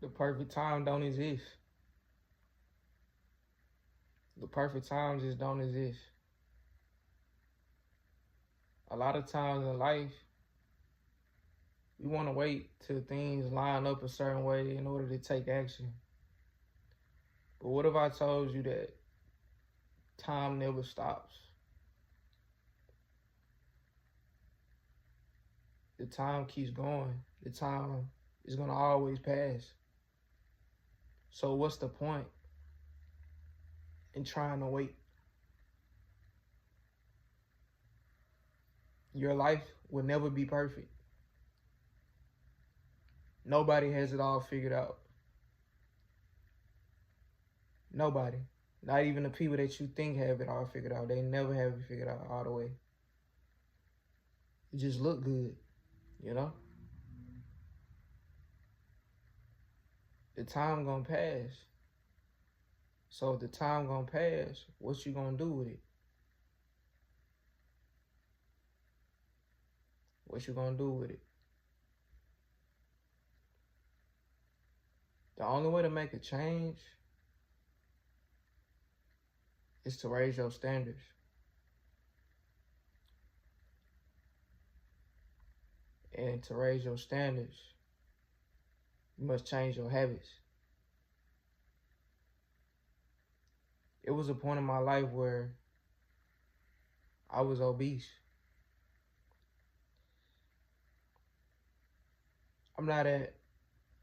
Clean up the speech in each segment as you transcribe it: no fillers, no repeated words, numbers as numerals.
The perfect time don't exist. The perfect time just don't exist. A lot of times in life, we want to wait till things line up a certain way in order to take action. But what if I told you that time never stops? The time keeps going. The time is going to always pass. So what's the point in trying to wait? Your life will never be perfect. Nobody has it all figured out. Nobody. Not even the people that you think have it all figured out. They never have it figured out all the way. It just look good, you know? The time gonna pass. So if the time gonna pass, what you gonna do with it? What you gonna do with it? The only way to make a change is to raise your standards. And to raise your standards, you must change your habits. It was a point in my life where I was obese. I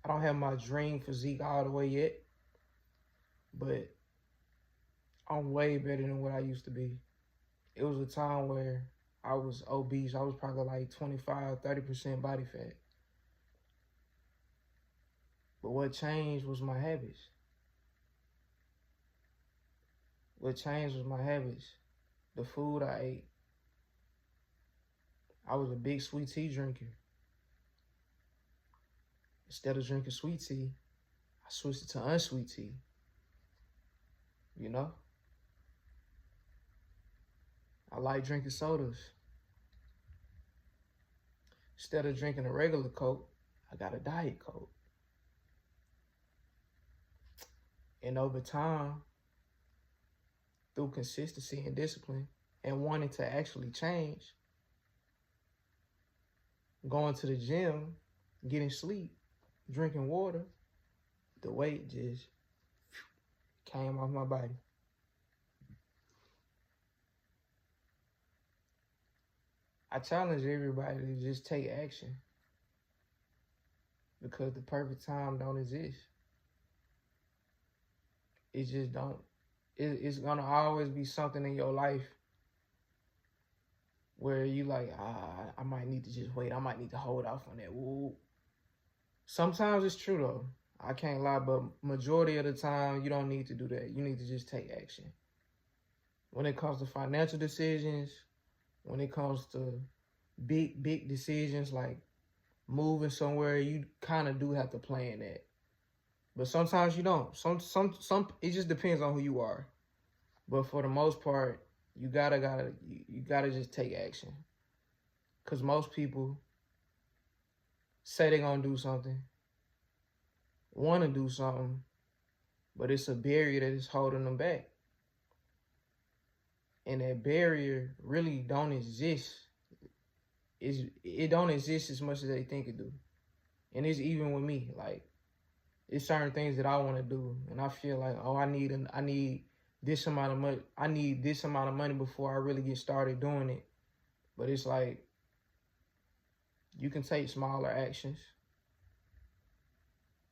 don't have my dream physique all the way yet, but I'm way better than what I used to be. It was a time where I was obese. I was probably like 25, 30% body fat. But what changed was my habits. What changed was my habits. The food I ate. I was a big sweet tea drinker. Instead of drinking sweet tea, I switched it to unsweet tea. You know? I like drinking sodas. Instead of drinking a regular Coke, I got a Diet Coke. And over time, through consistency and discipline and wanting to actually change, going to the gym, getting sleep, drinking water, the weight just came off my body. I challenge everybody to just take action because the perfect time don't exist. It just don't. It's gonna always be something in your life where you like, I might need to just wait. I might need to hold off on that. Woo. Sometimes it's true though. I can't lie, but majority of the time you don't need to do that. You need to just take action. When it comes to financial decisions, when it comes to big decisions like moving somewhere, you kind of do have to plan that. But sometimes you don't. Some it just depends on who you are. But for the most part, you gotta just take action. Cause most people say they're gonna do something, wanna do something, but it's a barrier that is holding them back. And that barrier really don't exist. It don't exist as much as they think it do. And it's even with me. Like, it's certain things that I want to do, and I feel like, oh, I need this amount of money. I need this amount of money before I really get started doing it. But it's like, you can take smaller actions.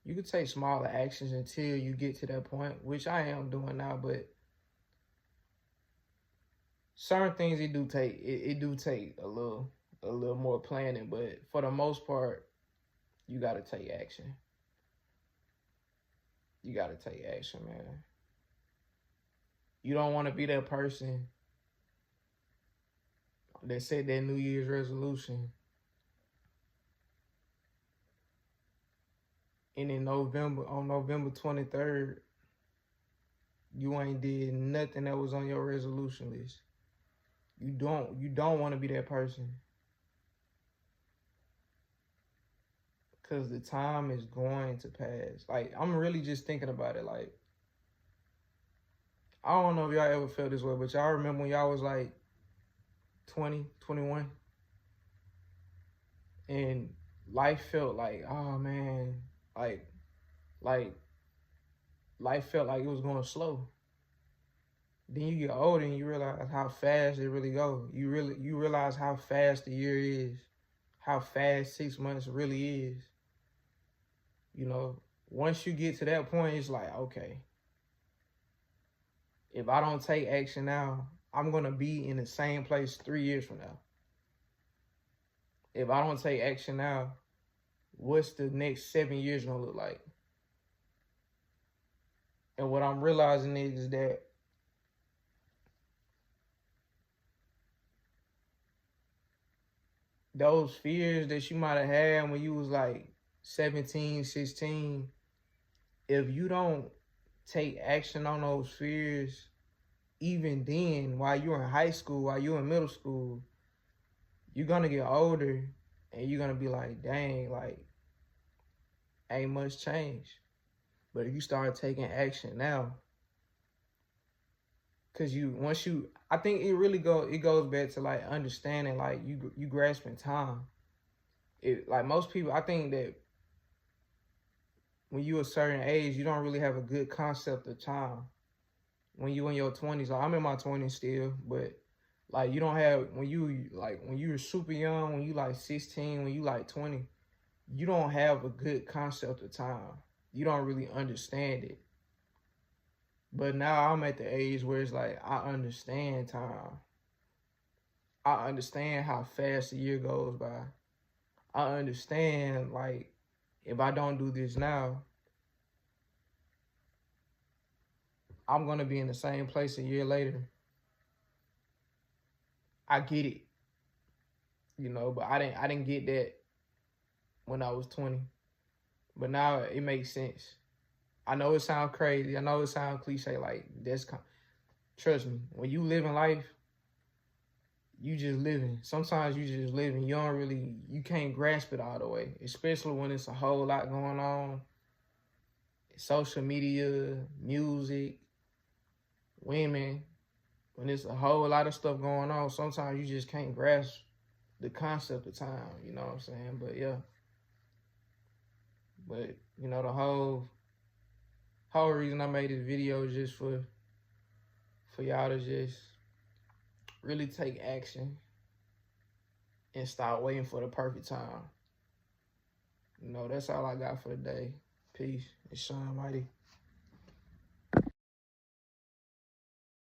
You can take smaller actions until you get to that point, which I am doing now. But certain things it do take a little more planning. But for the most part, you gotta take action. You gotta take action, man. You don't want to be that person that said that New Year's resolution, and in on November 23rd, you ain't did nothing that was on your resolution list. You don't want to be that person. because the time is going to pass. Like, I'm really just thinking about it. Like, I don't know if y'all ever felt this way, but y'all remember when y'all was like 20, 21, and life felt like, oh man, like, like life felt like it was going slow. Then you get older and you realize how fast it really goes. You realize how fast the year is, how fast 6 months really is. You know, once you get to that point, it's like, okay, if I don't take action now, I'm gonna be in the same place 3 years from now. If I don't take action now, what's the next 7 years gonna look like? And what I'm realizing is that those fears that you might have had when you was like 17, 16, if you don't take action on those fears, even then, while you're in high school, while you're in middle school, you're gonna get older and you're gonna be like, dang, like, ain't much change. But if you start taking action now, cause I think it goes back to like understanding, like you grasping time. Like most people, I think that when you're a certain age, you don't really have a good concept of time. When you in your 20s, like I'm in my 20s still, but like you don't have, when you're super young, when you like 16, when you like 20, you don't have a good concept of time. You don't really understand it. But now I'm at the age where it's like I understand time. I understand how fast a year goes by. I understand, like, if I don't do this now, I'm gonna be in the same place a year later. I get it, you know, but I didn't get that when I was 20. But now it makes sense. I know it sounds crazy. I know it sounds cliche. Like, trust me, when you live in life, you just living. Sometimes you just living. You can't grasp it all the way, especially when it's a whole lot going on. Social media, music, women, when it's a whole lot of stuff going on, sometimes you just can't grasp the concept of time, you know what I'm saying? But yeah. But you know, the whole reason I made this video is just for y'all to just really take action and start waiting for the perfect time. You know, that's all I got for today. Peace. It's Sean Mighty.